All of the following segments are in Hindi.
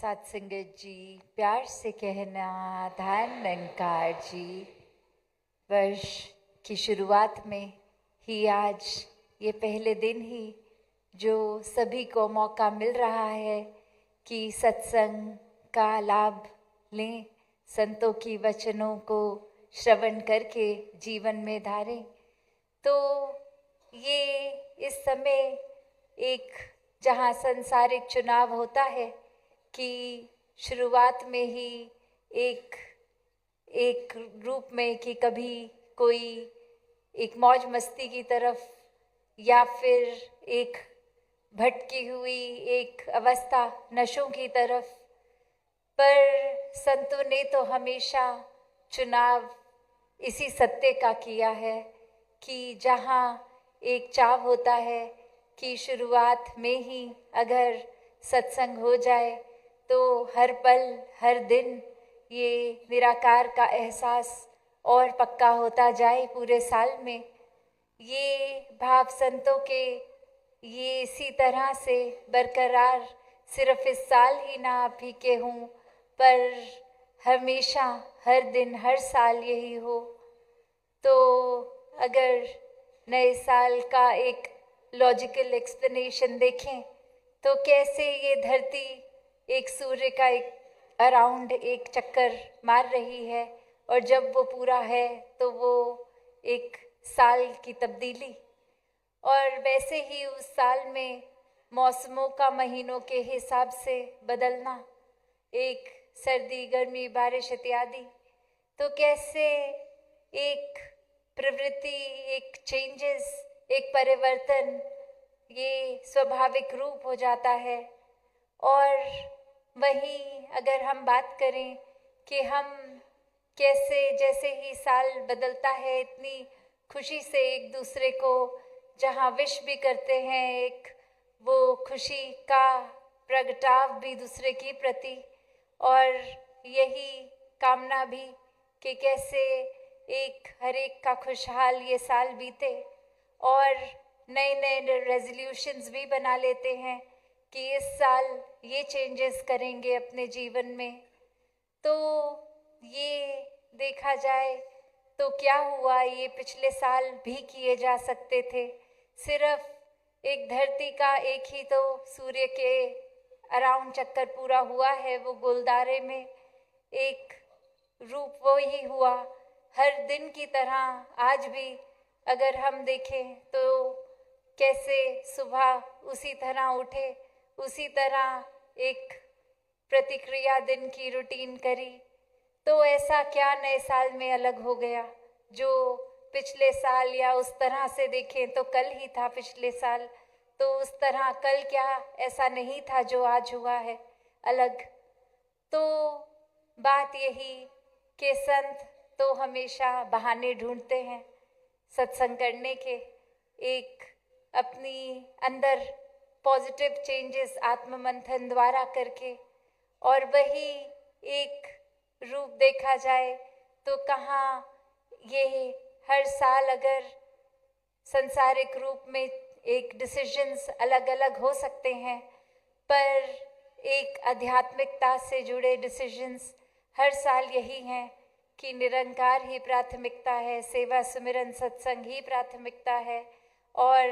साथ संगत जी, प्यार से कहना धान निरंकार जी। वर्ष की शुरुआत में ही आज ये पहले दिन ही जो सभी को मौका मिल रहा है कि सत्संग का लाभ लें, संतों की वचनों को श्रवण करके जीवन में धारें। तो ये इस समय एक जहाँ संसारिक चुनाव होता है कि शुरुआत में ही एक रूप में कि कभी कोई एक मौज मस्ती की तरफ या फिर एक भटकी हुई एक अवस्था नशों की तरफ, पर संतों ने तो हमेशा चुनाव इसी सत्य का किया है कि जहाँ एक चाव होता है कि शुरुआत में ही अगर सत्संग हो जाए तो हर पल हर दिन ये निराकार का एहसास और पक्का होता जाए पूरे साल में। ये भाव संतों के ये इसी तरह से बरकरार सिर्फ इस साल ही ना आप ही के हों, पर हमेशा हर दिन हर साल यही हो। तो अगर नए साल का एक लॉजिकल एक्सप्लेनेशन देखें तो कैसे ये धरती एक सूर्य का एक अराउंड एक चक्कर मार रही है और जब वो पूरा है तो वो एक साल की तब्दीली, और वैसे ही उस साल में मौसमों का महीनों के हिसाब से बदलना, एक सर्दी गर्मी बारिश इत्यादि, तो कैसे एक प्रवृत्ति एक चेंजेस एक परिवर्तन ये स्वाभाविक रूप हो जाता है। और वहीं अगर हम बात करें कि हम कैसे जैसे ही साल बदलता है इतनी खुशी से एक दूसरे को जहाँ विश भी करते हैं, एक वो खुशी का प्रगटाव भी दूसरे की प्रति, और यही कामना भी कि कैसे एक हर एक का खुशहाल ये साल बीते, और नए नए रेजोल्यूशंस भी बना लेते हैं कि इस साल ये चेंजेस करेंगे अपने जीवन में। तो ये देखा जाए तो क्या हुआ, ये पिछले साल भी किए जा सकते थे। सिर्फ एक धरती का एक ही तो सूर्य के अराउंड चक्कर पूरा हुआ है, वो गोलदारे में एक रूप वो ही हुआ। हर दिन की तरह आज भी अगर हम देखें तो कैसे सुबह उसी तरह उठे, उसी तरह एक प्रतिक्रिया दिन की रूटीन करी, तो ऐसा क्या नए साल में अलग हो गया जो पिछले साल, या उस तरह से देखें तो कल ही था पिछले साल, तो उस तरह कल क्या ऐसा नहीं था जो आज हुआ है अलग। तो बात यही कि संत तो हमेशा बहाने ढूंढते हैं सत्संग करने के, एक अपनी अंदर पॉजिटिव चेंजेस आत्म मंथन द्वारा करके, और वही एक रूप देखा जाए तो कहाँ ये हर साल अगर संसारिक रूप में एक डिसीजंस अलग अलग हो सकते हैं, पर एक आध्यात्मिकता से जुड़े डिसीजंस हर साल यही हैं कि निरंकार ही प्राथमिकता है, सेवा सुमिरन सत्संग ही प्राथमिकता है। और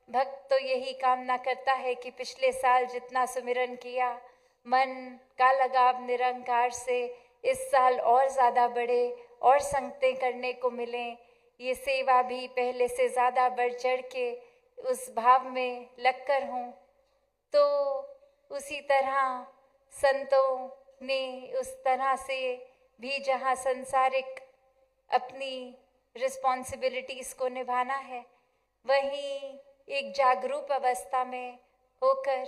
भक्त तो यही कामना करता है कि पिछले साल जितना सुमिरन किया, मन का लगाव निरंकार से इस साल और ज़्यादा बढ़े और संगतें करने को मिलें, ये सेवा भी पहले से ज़्यादा बढ़ चढ़ के उस भाव में लगकर हों। तो उसी तरह संतों ने उस तरह से भी जहाँ संसारिक अपनी रिस्पॉन्सिबिलिटीज़ को निभाना है, वहीं एक जागरूक अवस्था में होकर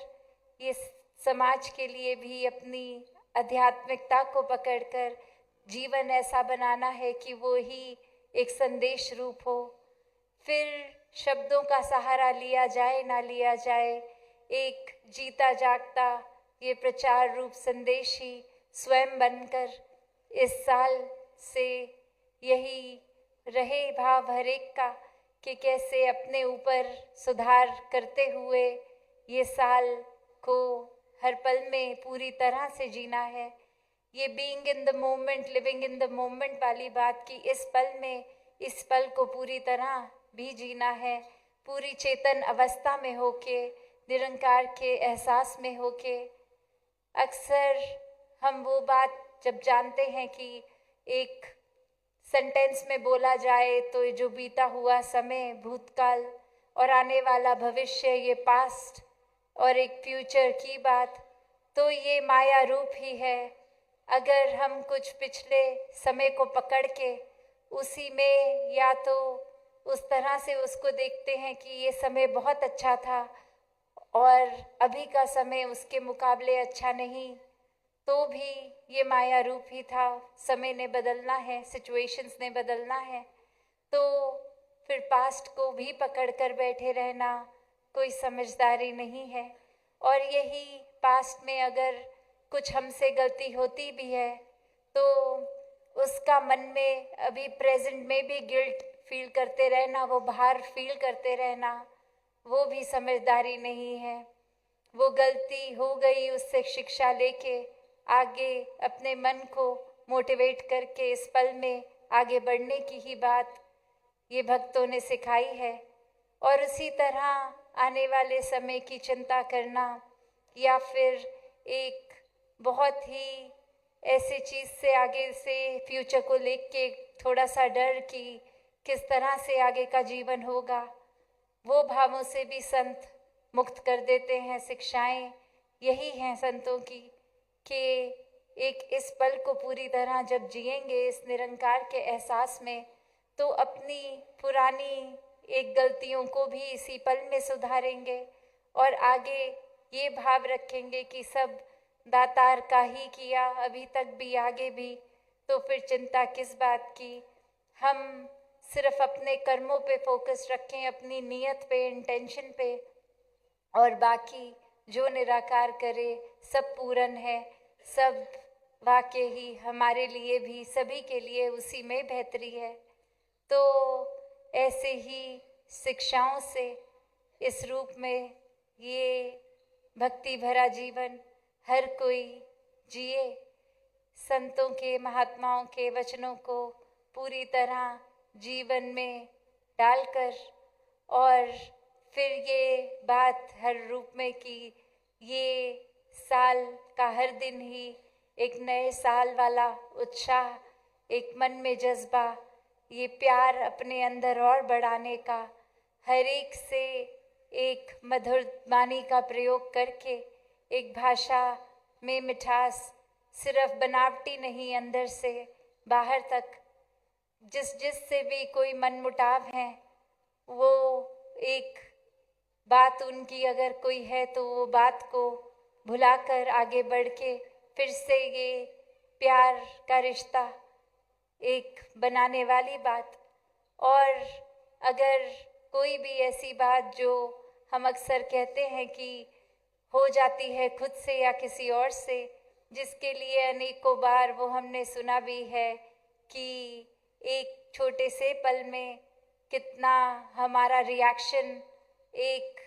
ये समाज के लिए भी अपनी आध्यात्मिकता को पकड़कर जीवन ऐसा बनाना है कि वो ही एक संदेश रूप हो। फिर शब्दों का सहारा लिया जाए ना लिया जाए, एक जीता जागता ये प्रचार रूप संदेश ही स्वयं बनकर इस साल से यही रहे भाव हर एक का कि कैसे अपने ऊपर सुधार करते हुए ये साल को हर पल में पूरी तरह से जीना है। ये being in the moment, living in the moment वाली बात की इस पल में, इस पल को पूरी तरह भी जीना है, पूरी चेतन अवस्था में होके, निरंकार के एहसास में होके। अक्सर हम वो बात जब जानते हैं कि एक सेंटेंस में बोला जाए तो जो बीता हुआ समय भूतकाल और आने वाला भविष्य, ये पास्ट और एक फ्यूचर की बात, तो ये माया रूप ही है। अगर हम कुछ पिछले समय को पकड़ के उसी में या तो उस तरह से उसको देखते हैं कि ये समय बहुत अच्छा था और अभी का समय उसके मुकाबले अच्छा नहीं, तो भी ये माया रूप ही था। समय ने बदलना है, सिचुएशंस ने बदलना है, तो फिर पास्ट को भी पकड़ कर बैठे रहना कोई समझदारी नहीं है। और यही पास्ट में अगर कुछ हमसे गलती होती भी है तो उसका मन में अभी प्रेजेंट में भी गिल्ट फील करते रहना, वो भार फील करते रहना, वो भी समझदारी नहीं है। वो गलती हो गई, उससे शिक्षा लेके आगे अपने मन को मोटिवेट करके इस पल में आगे बढ़ने की ही बात ये भक्तों ने सिखाई है। और उसी तरह आने वाले समय की चिंता करना या फिर एक बहुत ही ऐसी चीज़ से आगे से फ्यूचर को लेके थोड़ा सा डर कि किस तरह से आगे का जीवन होगा, वो भावों से भी संत मुक्त कर देते हैं। शिक्षाएं यही हैं संतों की कि एक इस पल को पूरी तरह जब जिएंगे इस निरंकार के एहसास में, तो अपनी पुरानी एक गलतियों को भी इसी पल में सुधारेंगे और आगे ये भाव रखेंगे कि सब दातार का ही किया, अभी तक भी आगे भी, तो फिर चिंता किस बात की। हम सिर्फ अपने कर्मों पे फोकस रखें, अपनी नीयत पे, इंटेंशन पे, और बाकी जो निराकार करे सब पूर्ण है, सब वाकई ही हमारे लिए भी, सभी के लिए उसी में बेहतरी है। तो ऐसे ही शिक्षाओं से इस रूप में ये भक्ति भरा जीवन हर कोई जिए, संतों के, महात्माओं के वचनों को पूरी तरह जीवन में डालकर, और फिर ये बात हर रूप में कि ये साल का हर दिन ही एक नए साल वाला उत्साह, एक मन में जज्बा, ये प्यार अपने अंदर और बढ़ाने का, हर एक से एक मधुर वाणी का प्रयोग करके, एक भाषा में मिठास, सिर्फ बनावटी नहीं, अंदर से बाहर तक, जिस से भी कोई मनमुटाव है, वो एक बात उनकी अगर कोई है तो वो बात को भुलाकर आगे बढ़ के फिर से ये प्यार का रिश्ता एक बनाने वाली बात। और अगर कोई भी ऐसी बात जो हम अक्सर कहते हैं कि हो जाती है खुद से या किसी और से, जिसके लिए अनेकों बार वो हमने सुना भी है कि एक छोटे से पल में कितना हमारा रिएक्शन एक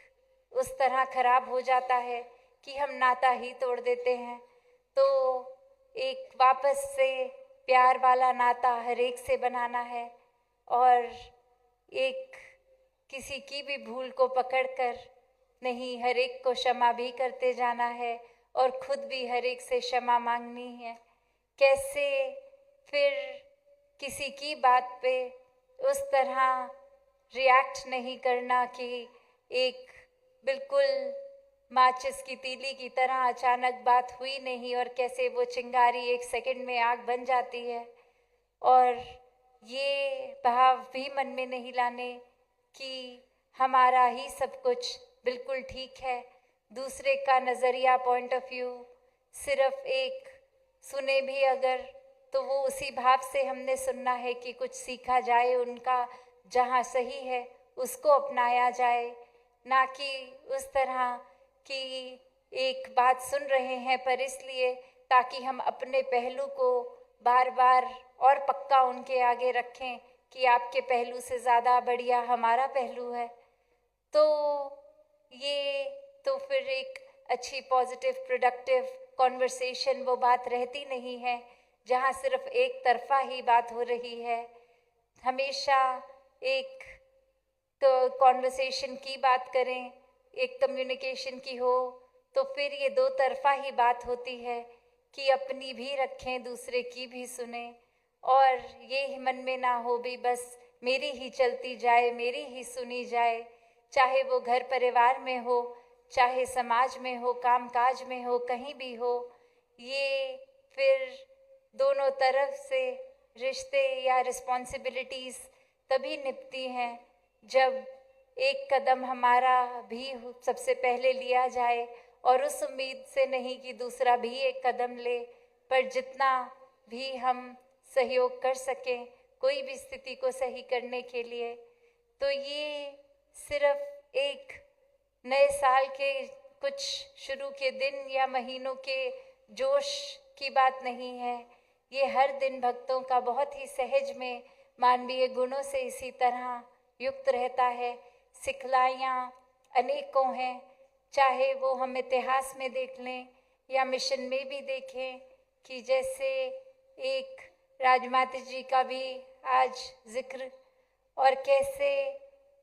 उस तरह खराब हो जाता है कि हम नाता ही तोड़ देते हैं। तो एक वापस से प्यार वाला नाता हर एक से बनाना है, और एक किसी की भी भूल को पकड़कर नहीं, हर एक को क्षमा भी करते जाना है और खुद भी हर एक से क्षमा मांगनी है। कैसे फिर किसी की बात पे उस तरह रिएक्ट नहीं करना कि एक बिल्कुल माचिस की तीली की तरह अचानक बात हुई नहीं और कैसे वो चिंगारी एक सेकंड में आग बन जाती है। और ये भाव भी मन में नहीं लाने कि हमारा ही सब कुछ बिल्कुल ठीक है, दूसरे का नज़रिया, पॉइंट ऑफ व्यू सिर्फ एक सुने भी अगर, तो वो उसी भाव से हमने सुनना है कि कुछ सीखा जाए उनका, जहाँ सही है उसको अपनाया जाए, ना कि उस तरह कि एक बात सुन रहे हैं पर इसलिए ताकि हम अपने पहलू को बार बार और पक्का उनके आगे रखें कि आपके पहलू से ज़्यादा बढ़िया हमारा पहलू है। तो ये तो फिर एक अच्छी पॉजिटिव प्रोडक्टिव कॉन्वर्सेशन वो बात रहती नहीं है जहाँ सिर्फ एक तरफा ही बात हो रही है। हमेशा एक कॉन्वर्सेशन की बात करें, एक कम्युनिकेशन की हो, तो फिर ये दो तरफा ही बात होती है कि अपनी भी रखें, दूसरे की भी सुने, और ये मन में ना हो भी बस मेरी ही चलती जाए, मेरी ही सुनी जाए, चाहे वो घर परिवार में हो, चाहे समाज में हो, कामकाज में हो, कहीं भी हो। ये फिर दोनों तरफ से रिश्ते या रिस्पॉन्सिबिलिटीज़ तभी निपती हैं जब एक कदम हमारा भी सबसे पहले लिया जाए, और उस उम्मीद से नहीं कि दूसरा भी एक कदम ले, पर जितना भी हम सहयोग कर सकें कोई भी स्थिति को सही करने के लिए। तो ये सिर्फ एक नए साल के कुछ शुरू के दिन या महीनों के जोश की बात नहीं है, ये हर दिन भक्तों का बहुत ही सहज में मानवीय गुणों से इसी तरह युक्त रहता है। सिखलाइयाँ अनेकों हैं, चाहे वो हम इतिहास में देख लें या मिशन में भी देखें कि जैसे एक राजमाता जी का भी आज जिक्र, और कैसे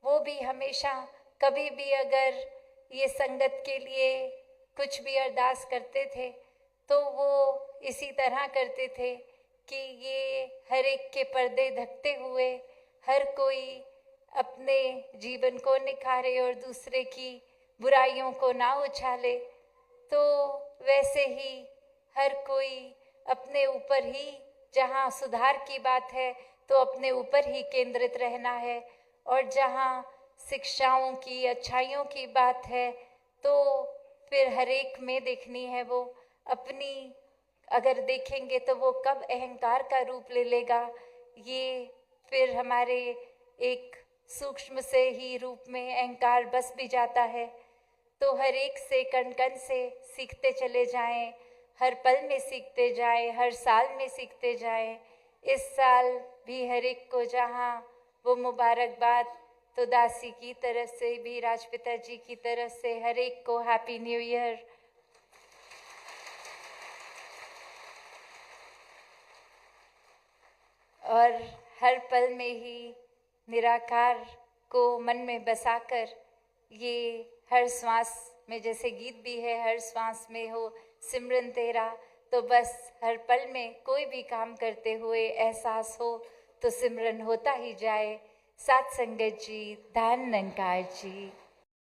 वो भी हमेशा कभी भी अगर ये संगत के लिए कुछ भी अरदास करते थे तो वो इसी तरह करते थे कि ये हर एक के पर्दे ढकते हुए हर कोई अपने जीवन को निखारे और दूसरे की बुराइयों को ना उछाले। तो वैसे ही हर कोई अपने ऊपर ही, जहाँ सुधार की बात है तो अपने ऊपर ही केंद्रित रहना है, और जहाँ शिक्षाओं की, अच्छाइयों की बात है तो फिर हर एक में देखनी है वो अपनी। अगर देखेंगे तो वो कब अहंकार का रूप ले लेगा, ये फिर हमारे एक सूक्ष्म से ही रूप में अहंकार बस भी जाता है। तो हर एक से कण कण से सीखते चले जाएं, हर पल में सीखते जाएं, हर साल में सीखते जाएं। इस साल भी हर एक को जहाँ वो मुबारकबाद, तो दासी की तरफ से भी, राजपिता जी की तरफ से हर एक को हैप्पी न्यू ईयर। और हर पल में ही निराकार को मन में बसाकर, ये हर श्वास में, जैसे गीत भी है, हर श्वास में हो सिमरन तेरा, तो बस हर पल में कोई भी काम करते हुए एहसास हो तो सिमरन होता ही जाए। साथ संगत जी, धन निरंकार जी।